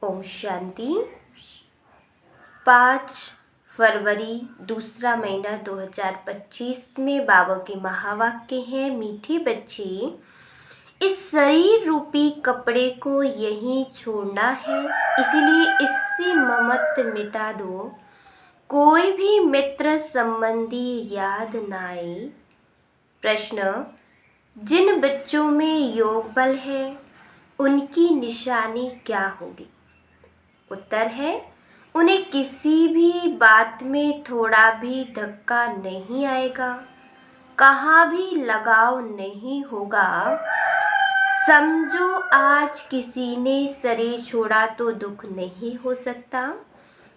ओम शांति। 5 फरवरी दूसरा महीना 2025 में बाबा के महावाक्य हैं, मीठे बच्चे इस शरीर रूपी कपड़े को यहीं छोड़ना है, इसीलिए इससे ममत्व मिटा दो। कोई भी मित्र संबंधी याद न आए। प्रश्न, जिन बच्चों में योग बल है उनकी निशानी क्या होगी? उत्तर है, उन्हें किसी भी बात में थोड़ा भी धक्का नहीं आएगा, कहाँ भी लगाव नहीं होगा। समझो आज किसी ने शरीर छोड़ा तो दुख नहीं हो सकता,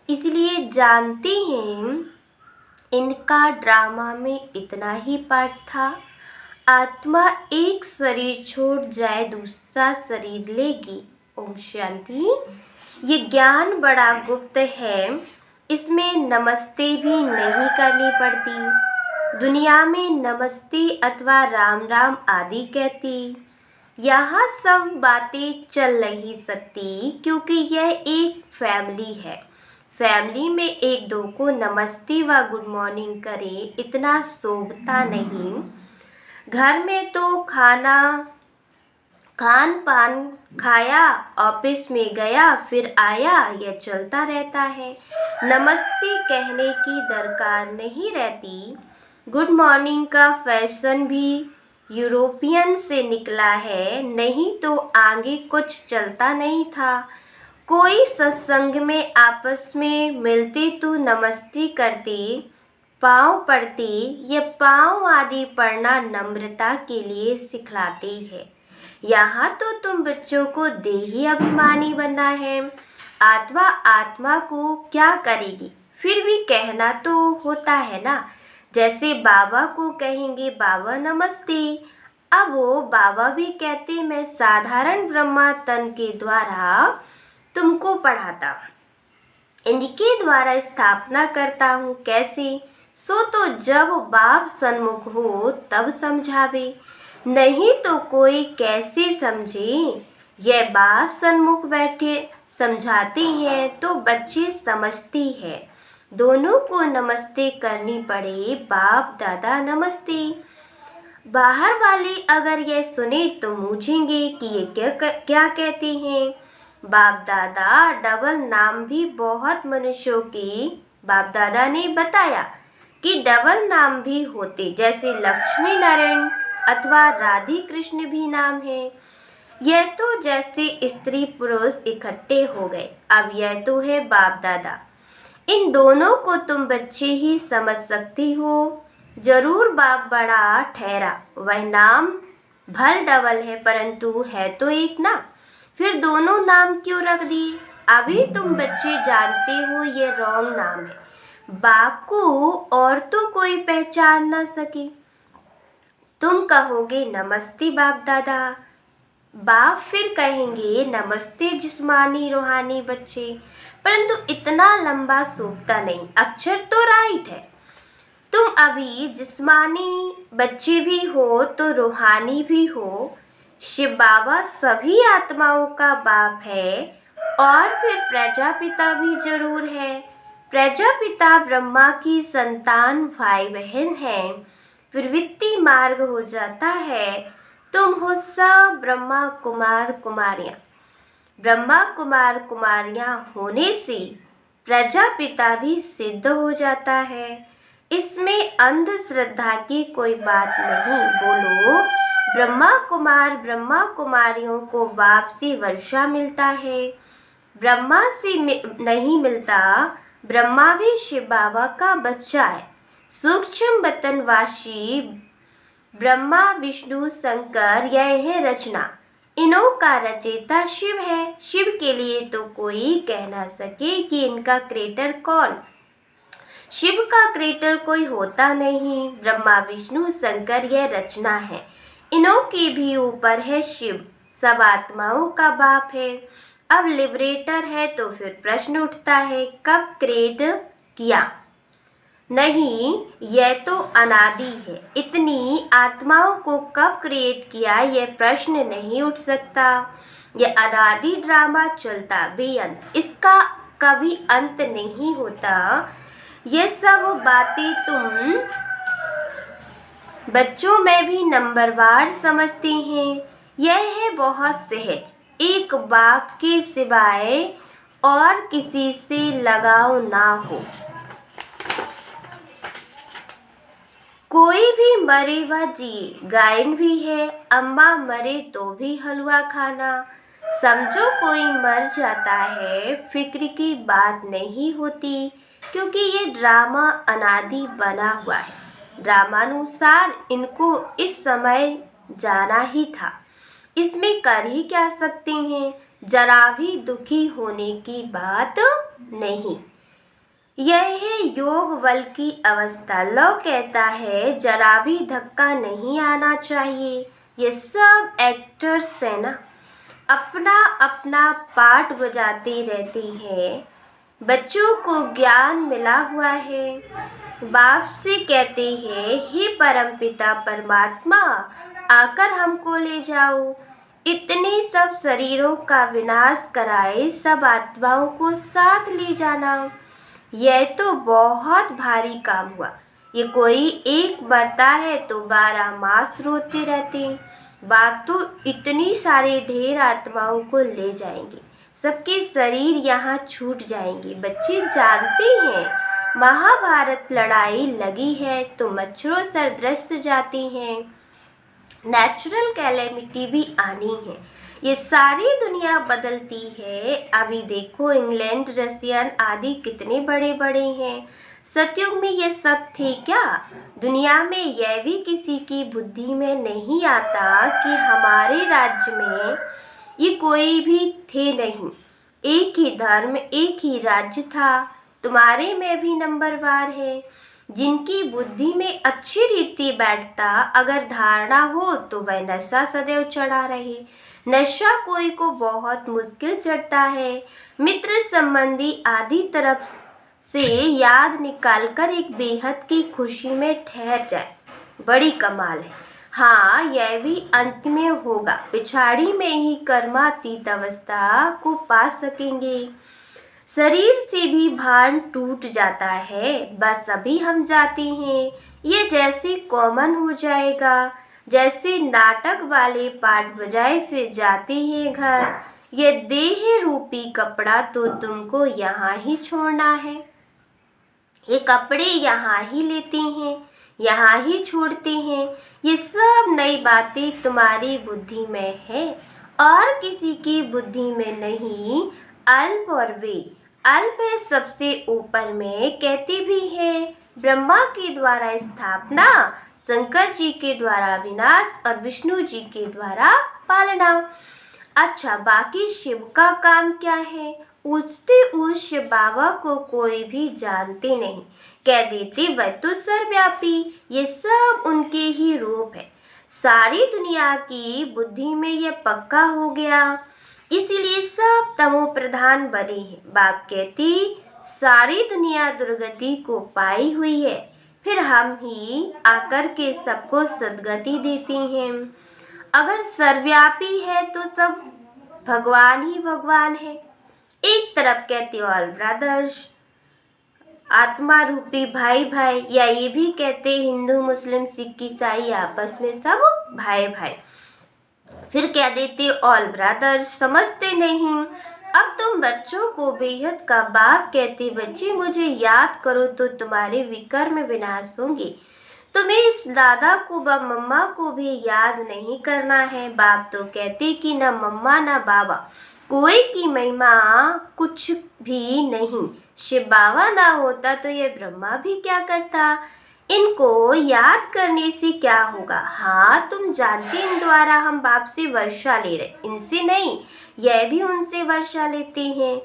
इसलिए जानते हैं इनका ड्रामा में इतना ही पार्ट था। आत्मा एक शरीर छोड़ जाए दूसरा शरीर लेगी। ओम शांति। ये ज्ञान बड़ा गुप्त है, इसमें नमस्ते भी नहीं करनी पड़ती। दुनिया में नमस्ते अथवा राम राम आदि कहती, यहाँ सब बातें चल नहीं सकती, क्योंकि यह एक फैमिली है। फैमिली में एक दो को नमस्ते व गुड मॉर्निंग करें, इतना शोभता नहीं। घर में तो खान पान खाया, ऑफिस में गया फिर आया, यह चलता रहता है। नमस्ते कहने की दरकार नहीं रहती। गुड मॉर्निंग का फैशन भी यूरोपियन से निकला है, नहीं तो आगे कुछ चलता नहीं था। कोई सत्संग में आपस में मिलते तो नमस्ते करते, पाँव पड़ते। ये पाँव आदि पढ़ना नम्रता के लिए सिखलाते हैं। यहाँ तो तुम बच्चों को देही अभिमानी बनना है। आत्मा को क्या करेगी, फिर भी कहना तो होता है ना। जैसे बाबा को कहेंगे बाबा नमस्ते, अब वो बाबा भी कहते मैं साधारण ब्रह्मा तन के द्वारा तुमको पढ़ाता, इनके द्वारा स्थापना करता हूँ। कैसे? सो तो जब बाप सन्मुख हो तब समझावे, नहीं तो कोई कैसे समझे। यह बाप सन्मुख बैठे समझाते हैं तो बच्चे समझते हैं। दोनों को नमस्ते करनी पड़े, बाप दादा नमस्ते। बाहर वाले अगर यह सुने तो पूछेंगे कि ये क्या कहते हैं। बाप दादा डबल नाम भी बहुत मनुष्यों के बाप दादा ने बताया कि डबल नाम भी होते, जैसे लक्ष्मी नारायण अथवा राधे कृष्ण भी नाम है। यह तो जैसे स्त्री पुरुष इकट्ठे हो गए। अब यह तो है बाप दादा, इन दोनों को तुम बच्चे ही समझ सकती हो। जरूर बाप बड़ा ठहरा, वह नाम भल डबल है परंतु है तो एक ना, फिर दोनों नाम क्यों रख दिए? अभी तुम बच्चे जानते हो ये रॉन्ग नाम है। बाप को और तो कोई पहचान ना सके। तुम कहोगे नमस्ते बाप दादा, बाप फिर कहेंगे नमस्ते जिस्मानी रूहानी बच्चे, परंतु इतना लंबा सूखता नहीं। अक्षर तो राइट है। तुम अभी जिस्मानी बच्चे भी हो तो रूहानी भी हो। शिव बाबा सभी आत्माओं का बाप है और फिर प्रजापिता भी जरूर है। प्रजापिता ब्रह्मा की संतान भाई बहन हैं। प्रवृत्ति मार्ग हो जाता है। तुम हो सब ब्रह्मा कुमार कुमारियाँ। ब्रह्मा कुमार कुमारियाँ होने से प्रजापिता भी सिद्ध हो जाता है। इसमें अंधश्रद्धा की कोई बात नहीं। बोलो, ब्रह्मा कुमारियों को बाप से वर्षा मिलता है, ब्रह्मा से नहीं मिलता। ब्रह्मा भी शिव बाबा का बच्चा है। सूक्ष्म बतनवासी ब्रह्मा विष्णु शंकर, यह है रचना, इनों का रचयिता शिव है। शिव के लिए तो कोई कह ना सके कि इनका क्रिएटर कौन। शिव का क्रिएटर कोई होता नहीं। ब्रह्मा विष्णु शंकर यह रचना है, इनों के भी ऊपर है शिव, सब आत्माओं का बाप है। अब लिबरेटर है तो फिर प्रश्न उठता है कब क्रिएट किया? नहीं, यह तो अनादि है। इतनी आत्माओं को कब क्रिएट किया, यह प्रश्न नहीं उठ सकता। यह अनादि ड्रामा चलता बेअंत, इसका कभी अंत नहीं होता। ये सब बातें तुम बच्चों में भी नंबरवार समझते हैं। यह है बहुत सहज, एक बाप के सिवाय और किसी से लगाव ना हो। कोई भी मरे व जिए, गायन भी है, अम्मा मरे तो भी हलवा खाना। समझो कोई मर जाता है, फिक्र की बात नहीं होती, क्योंकि ये ड्रामा अनादि बना हुआ है। ड्रामानुसार इनको इस समय जाना ही था, इसमें कर ही क्या सकते हैं। जरा भी दुखी होने की बात नहीं। यह है योग बल की अवस्था। लव कहता है जरा भी धक्का नहीं आना चाहिए। ये सब एक्टर्स है ना, अपना अपना पार्ट बजाते रहते हैं। बच्चों को ज्ञान मिला हुआ है, बाप से कहते हैं हे परमपिता परमात्मा, आकर हमको ले जाओ। इतने सब शरीरों का विनाश कराए सब आत्माओं को साथ ले जाना, यह तो बहुत भारी काम हुआ। ये कोई एक मरता है तो 12 मास रोते रहते। बाप तो इतनी सारे ढेर आत्माओं को ले जाएंगे, सबके शरीर यहाँ छूट जाएंगे। बच्चे जानते हैं महाभारत लड़ाई लगी है तो मच्छरों सदृश जाती हैं, नेचुरल कैलेमिटी भी आनी है। ये सारी दुनिया बदलती है। अभी देखो इंग्लैंड, रशियन आदि कितने बड़े बड़े हैं। सतयुग में ये सब थे क्या? दुनिया में यह भी किसी की बुद्धि में नहीं आता कि हमारे राज्य में ये कोई भी थे नहीं। एक ही धर्म, एक ही राज्य था। तुम्हारे में भी नंबरवार है। जिनकी बुद्धि में अच्छी रीति बैठता, अगर धारणा हो तो वह नशा सदैव चढ़ा रहे। नशा कोई को बहुत मुश्किल चढ़ता है। मित्र संबंधी आदि तरफ से याद निकालकर एक बेहद की खुशी में ठहर जाए, बड़ी कमाल है। हाँ, यह भी अंत में होगा। पिछाड़ी में ही कर्मातीत अवस्था को पा सकेंगे। शरीर से भी भान टूट जाता है, बस अभी हम जाते हैं। ये जैसे कॉमन हो जाएगा, जैसे नाटक वाले पार्ट बजाए फिर जाते हैं घर। ये देह रूपी कपड़ा तो तुमको यहाँ ही छोड़ना है। ये कपड़े यहाँ ही लेते हैं, यहाँ ही छोड़ते हैं। ये सब नई बातें तुम्हारी बुद्धि में है और किसी की बुद्धि में नहीं। अल्प और वे अल्प है सबसे ऊपर में, कहते भी है ब्रह्मा के द्वारा स्थापना, शंकर जी के द्वारा विनाश और विष्णु जी के द्वारा पालना। अच्छा, बाकी शिव का काम क्या है? पूछते उस शिव बाबा को कोई भी जानते नहीं, कह देते वह तो सर्वव्यापी। ये सब उनके ही रूप है। सारी दुनिया की बुद्धि में ये पक्का हो गया, इसीलिए सब तमो प्रधान बने हैं। बाप कहते सारी दुनिया दुर्गति को पाई हुई है, फिर हम ही आकर के सबको सद्गति देते हैं। अगर सर्वव्यापी है तो सब भगवान ही भगवान है। एक तरफ कहते ऑल ब्रदर्स, आत्मा रूपी भाई भाई, या ये भी कहते हिंदू मुस्लिम सिख ईसाई आपस में सब भाई भाई। फिर कह देते ऑल ब्रदर्स, समझते नहीं। अब तुम बच्चों को बेहद का बाप कहते, बच्चे मुझे याद करो तो तुम्हारे विकर्म विनाश होंगे। तुम्हें इस दादा को व मम्मा को भी याद नहीं करना है। बाप तो कहते कि न मम्मा न बाबा, कोई की महिमा कुछ भी नहीं। शिव बाबा ना होता तो ये ब्रह्मा भी क्या करता। इनको याद करने से क्या होगा? हाँ, तुम जानते इन द्वारा हम बाप से वर्षा ले रहे, इनसे नहीं। यह भी उनसे वर्षा लेते हैं,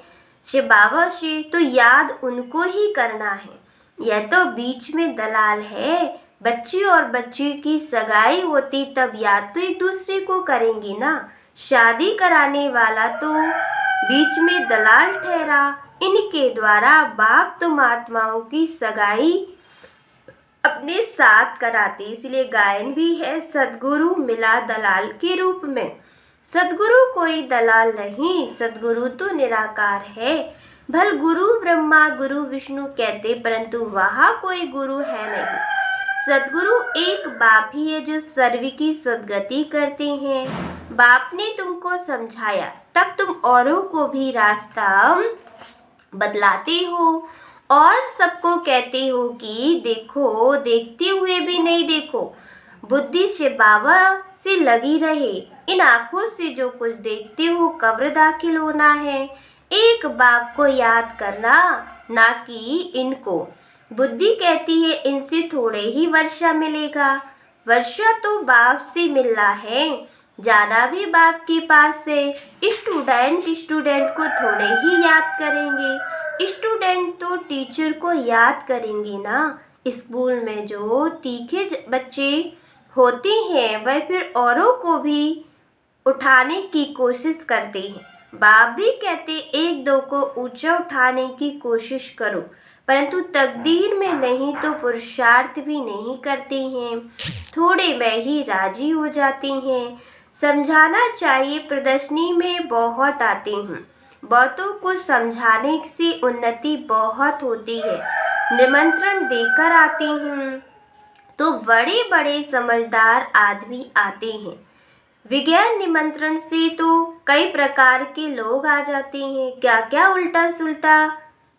शिव बाबा से। तो याद उनको ही करना है। यह तो बीच में दलाल है। बच्चे और बच्ची की सगाई होती तब याद तो एक दूसरे को करेंगे ना। शादी कराने वाला तो बीच में दलाल ठहरा। इनके द्वारा बाप तुम आत्माओं की सगाई अपने साथ कराते, इसलिए गायन भी है सद्गुरु मिला दलाल के रूप में। सद्गुरु कोई दलाल नहीं, सद्गुरु तो निराकार है। भल गुरु ब्रह्मा गुरु विष्णु कहते, परंतु वहाँ कोई गुरु है नहीं। सद्गुरु एक बाप ही है जो सर्व की सद्गति करते हैं। बाप ने तुमको समझाया, तब तुम औरों को भी रास्ता बतलाते हो और सबको कहते हो कि देखो, देखते हुए भी नहीं देखो। बुद्धि से बाबा से लगी रहे, इन आँखों से जो कुछ देखते हो कब्र दाखिल होना है। एक बाप को याद करना, ना कि इनको। बुद्धि कहती है इनसे थोड़े ही वर्षा मिलेगा। वर्षा तो बाप से मिलना है, जाना भी बाप के पास से। स्टूडेंट को थोड़े ही याद करेंगे, स्टूडेंट तो टीचर को याद करेंगे ना। स्कूल में जो तीखे बच्चे होते हैं वह फिर औरों को भी उठाने की कोशिश करते हैं। बाप भी कहते एक दो को ऊंचा उठाने की कोशिश करो, परंतु तकदीर में नहीं तो पुरुषार्थ भी नहीं करते हैं, थोड़े में ही राजी हो जाते हैं। समझाना चाहिए, प्रदर्शनी में बहुत आते हैं, बहुतों को समझाने से उन्नति बहुत होती है। निमंत्रण देकर आते हैं तो बड़े बड़े समझदार आदमी आते हैं। विज्ञान निमंत्रण से तो कई प्रकार के लोग आ जाते हैं, क्या क्या उल्टा सुल्टा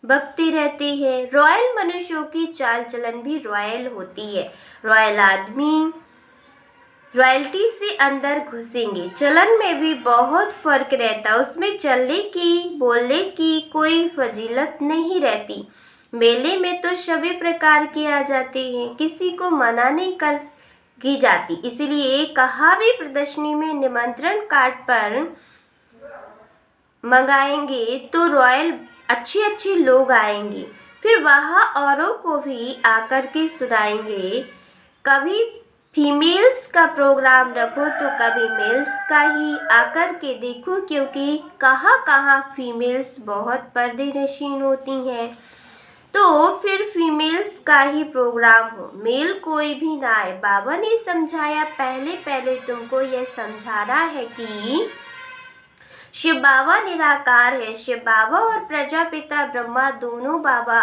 बकते रहते हैं। रॉयल मनुष्यों की चाल चलन भी रॉयल होती है। रॉयल आदमी रॉयल्टी से अंदर घुसेंगे, चलन में भी बहुत फर्क रहता, उसमें चलने की बोलने की कोई फजीलत नहीं रहती। मेले में तो सभी प्रकार के आ जाते हैं, किसी को मना नहीं कर की जाती, इसलिए कहा भी प्रदर्शनी में निमंत्रण कार्ड पर मंगाएंगे तो रॉयल अच्छे लोग आएंगे, फिर वहाँ औरों को भी आकर के सुनाएंगे। कभी फीमेल्स का प्रोग्राम रखो तो कभी मेल्स का ही आकर के देखो, क्योंकि कहाँ फीमेल्स बहुत पर्दे नशीन होती हैं, तो फिर फीमेल्स का ही प्रोग्राम हो, मेल कोई भी ना आए। बाबा ने समझाया, पहले तुमको यह समझाना है कि शिव बाबा निराकार है। शिव बाबा और प्रजापिता ब्रह्मा दोनों बाबा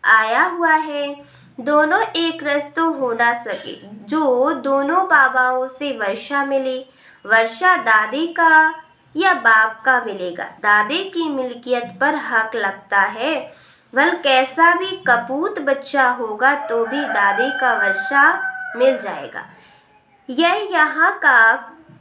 आया हुआ है, दोनों एक रस तो हो ना सके। जो दोनों बाबाओं से वर्षा मिले, वर्षा दादी का या बाप का मिलेगा। दादी की मिल्कियत पर हक लगता है, वल कैसा भी कपूत बच्चा होगा तो भी दादी का वर्षा मिल जाएगा। यह यहाँ का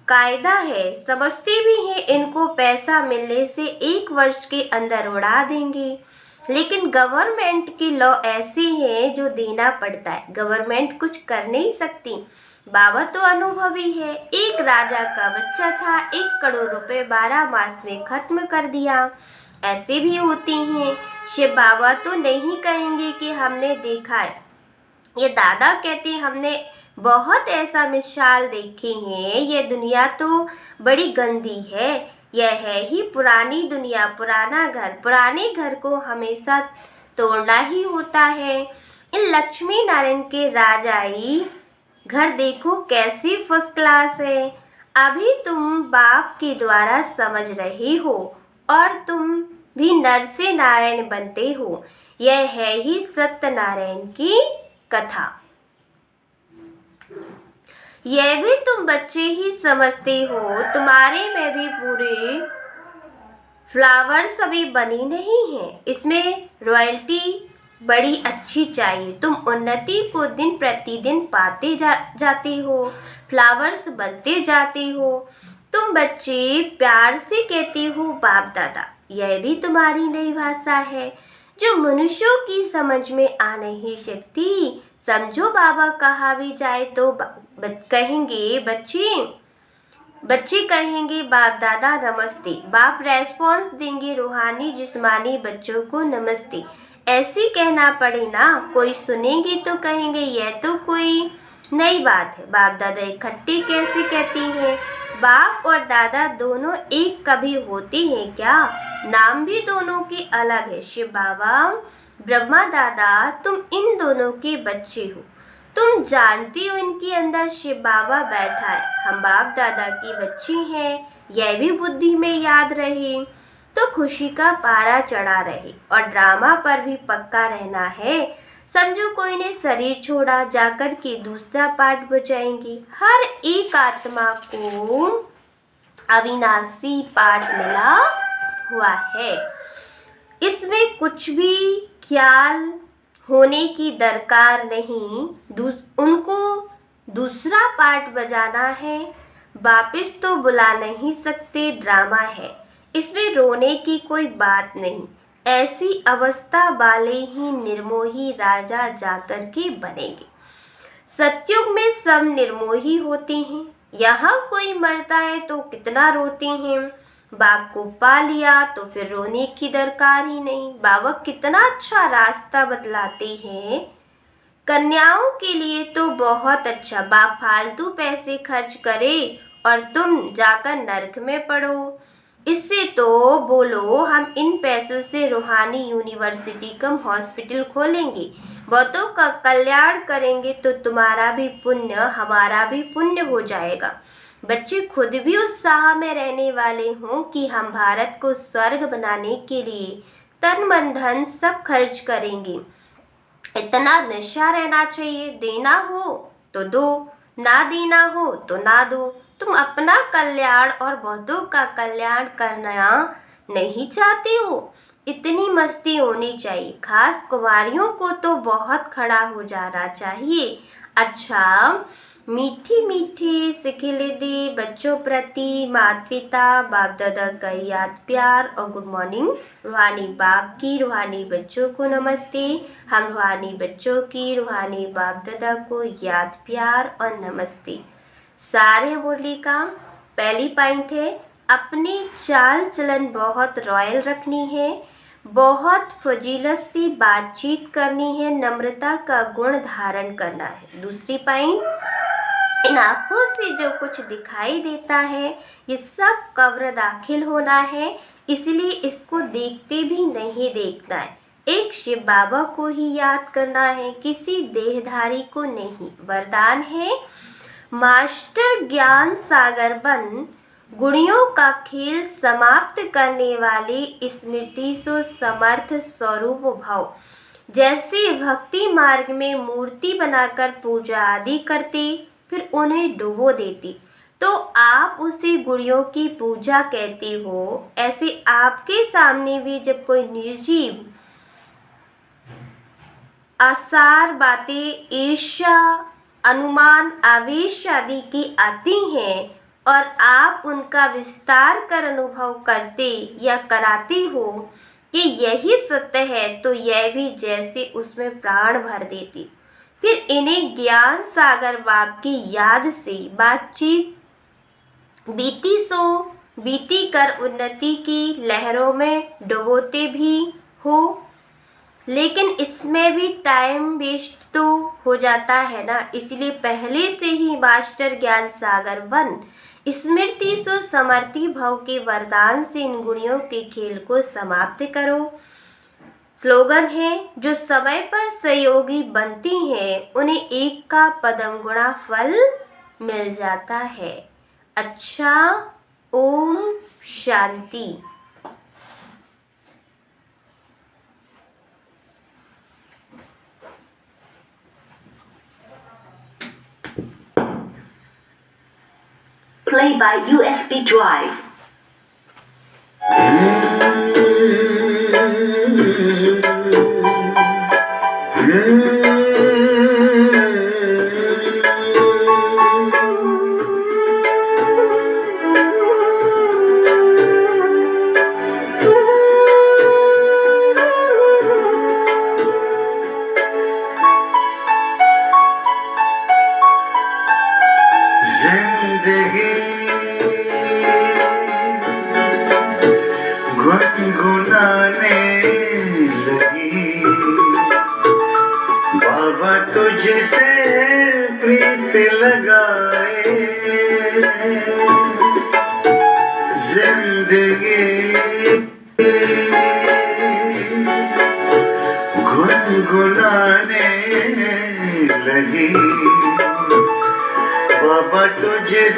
कायदा है, समझते भी हैं इनको पैसा मिलने से 1 वर्ष के अंदर उड़ा देंगे, लेकिन गवर्नमेंट की लॉ ऐसी है जो देना पड़ता है, गवर्नमेंट कुछ कर नहीं सकती। बाबा तो अनुभवी है, एक राजा का बच्चा था, 1 करोड़ रुपए 12 मास में खत्म कर दिया। ऐसे भी होती हैं। शिव बाबा तो नहीं कहेंगे कि हमने देखा है, ये दादा कहते हमने बहुत ऐसा मिसाल देखी है, ये दुनिया तो बड़ी गंदी है, यह है ही पुरानी दुनिया, पुराना घर, पुराने घर को हमेशा तोड़ना ही होता है। इन लक्ष्मी नारायण के राजाई घर देखो कैसी फर्स्ट क्लास है, अभी तुम बाप के द्वारा समझ रहे हो और तुम भी नर से नारायण बनते हो, यह है ही सत्यनारायण की कथा। यह भी तुम बच्चे ही समझते हो, तुम्हारे में भी पूरे फ्लावर्स अभी बनी नहीं है, इसमें रॉयल्टी बड़ी अच्छी चाहिए। तुम उन्नति को दिन प्रतिदिन पाते जाते हो, फ्लावर्स बनते जाते हो। तुम बच्चे प्यार से कहते हो बाप दादा, यह भी तुम्हारी नई भाषा है जो मनुष्यों की समझ में आ नहीं सकती। समझो, बाबा कहा भी जाए तो कहेंगे बच्चे कहेंगे बाप दादा नमस्ते, बाप रेस्पॉन्स देंगे रूहानी जिस्मानी बच्चों को नमस्ते। ऐसे कहना पड़े ना, कोई सुनेंगे तो कहेंगे यह तो कोई नई बात है, बाप दादा इकट्ठे कैसे कहती हैं। बाप और दादा दोनों एक कभी होते हैं क्या? नाम भी दोनों के अलग है। शिव बाबा ब्रह्मा दादा, तुम इन दोनों के बच्चे हो, तुम जानती हो इनके अंदर शिव बाबा बैठा है, हम बाप दादा की बच्ची हैं, यह भी बुद्धि में याद रहे तो खुशी का पारा चढ़ा रहे। और ड्रामा पर भी पक्का रहना है। समझो कोई ने शरीर छोड़ा, जाकर के दूसरा पार्ट बचाएंगे। हर एक आत्मा को अविनाशी पार्ट मिला हुआ है, इसमें कुछ भी ख्याल होने की दरकार नहीं। उनको दूसरा पार्ट बजाना है, वापस तो बुला नहीं सकते, ड्रामा है, इसमें रोने की कोई बात नहीं। ऐसी अवस्था वाले ही निर्मोही राजा जाकर के बनेंगे। सतयुग में सब निर्मोही होते हैं, यहाँ कोई मरता है तो कितना रोते हैं। बाप को पा लिया तो फिर रोने की दरकार ही नहीं। बाबा कितना अच्छा रास्ता बतलाते हैं, कन्याओं के लिए तो बहुत अच्छा। बाप फालतू पैसे खर्च करे और तुम जाकर नरक में पड़ो। इससे तो बोलो हम इन पैसों से रूहानी यूनिवर्सिटी कम हॉस्पिटल खोलेंगे, बहुतों का कल्याण करेंगे, तो तुम्हारा भी पुण्य हमारा भी पुण्य हो जाएगा। बच्चे खुद भी उत्साह में रहने वाले हों कि हम भारत को स्वर्ग बनाने के लिए तन मन धन सब खर्च करेंगे। इतना नशा रहना चाहिए, देना हो तो दो, ना देना हो तो ना दो। तुम अपना कल्याण और बहुतों का कल्याण करना नहीं चाहते हो, इतनी मस्ती होनी चाहिए। खास कुमारियों को तो बहुत खड़ा हो जाना चाहिए। अच्छा, मीठी मीठी सिखिले दे बच्चों प्रति माता पिता बाप दादा का याद प्यार और गुड मॉर्निंग। रूहानी बाप की रूहानी बच्चों को नमस्ते। हम रूहानी बच्चों की रूहानी बाप दादा को याद प्यार और नमस्ते। सारे मुरली का पहली पॉइंट है, अपनी चाल चलन बहुत रॉयल रखनी है, बहुत फजीलत से बातचीत करनी है, नम्रता का गुण धारण करना है। दूसरी पॉइंट, इन आँखों से जो कुछ दिखाई देता है ये सब कब्र दाखिल होना है, इसलिए इसको देखते भी नहीं देखना है। एक शिव बाबा को ही याद करना है, किसी देहधारी को नहीं। वरदान है, मास्टर ज्ञान सागर बन, गुणियों का खेल समाप्त करने वाले स्मृति सो समर्थ स्वरूप भव। जैसे भक्ति मार्ग में मूर्ति बनाकर पूजा आदि करते फिर उन्हें डुबो देती, तो आप उसे गुड़ियों की पूजा कहते हो। ऐसे आपके सामने भी जब कोई निर्जीव आसार बातें ईर्ष्या अनुमान आवेश आदि की आती हैं और आप उनका विस्तार कर अनुभव करते या कराते हो कि यही सत्य है, तो यह भी जैसे उसमें प्राण भर देती। फिर इन्हें ज्ञान सागर बाप की याद से बातचीत बीती कर उन्नति की लहरों में डुबोते भी हो। लेकिन इसमें भी टाइम वेस्ट तो हो जाता है ना, इसलिए पहले से ही मास्टर ज्ञान सागर बन, स्मृति सो समर्थी भव के वरदान से इन गुणियों के खेल को समाप्त करो। स्लोगन है, जो समय पर सहयोगी बनती हैं उन्हें एक का पदम गुणा फल मिल जाता है। अच्छा, Om Shanti. Play by USB drive. जिंदगी गुनगुनाने लगी, बाबा तुझसे प्रीत लगाए। जिंदगी गुनगुनाने रही बाबा तुझसे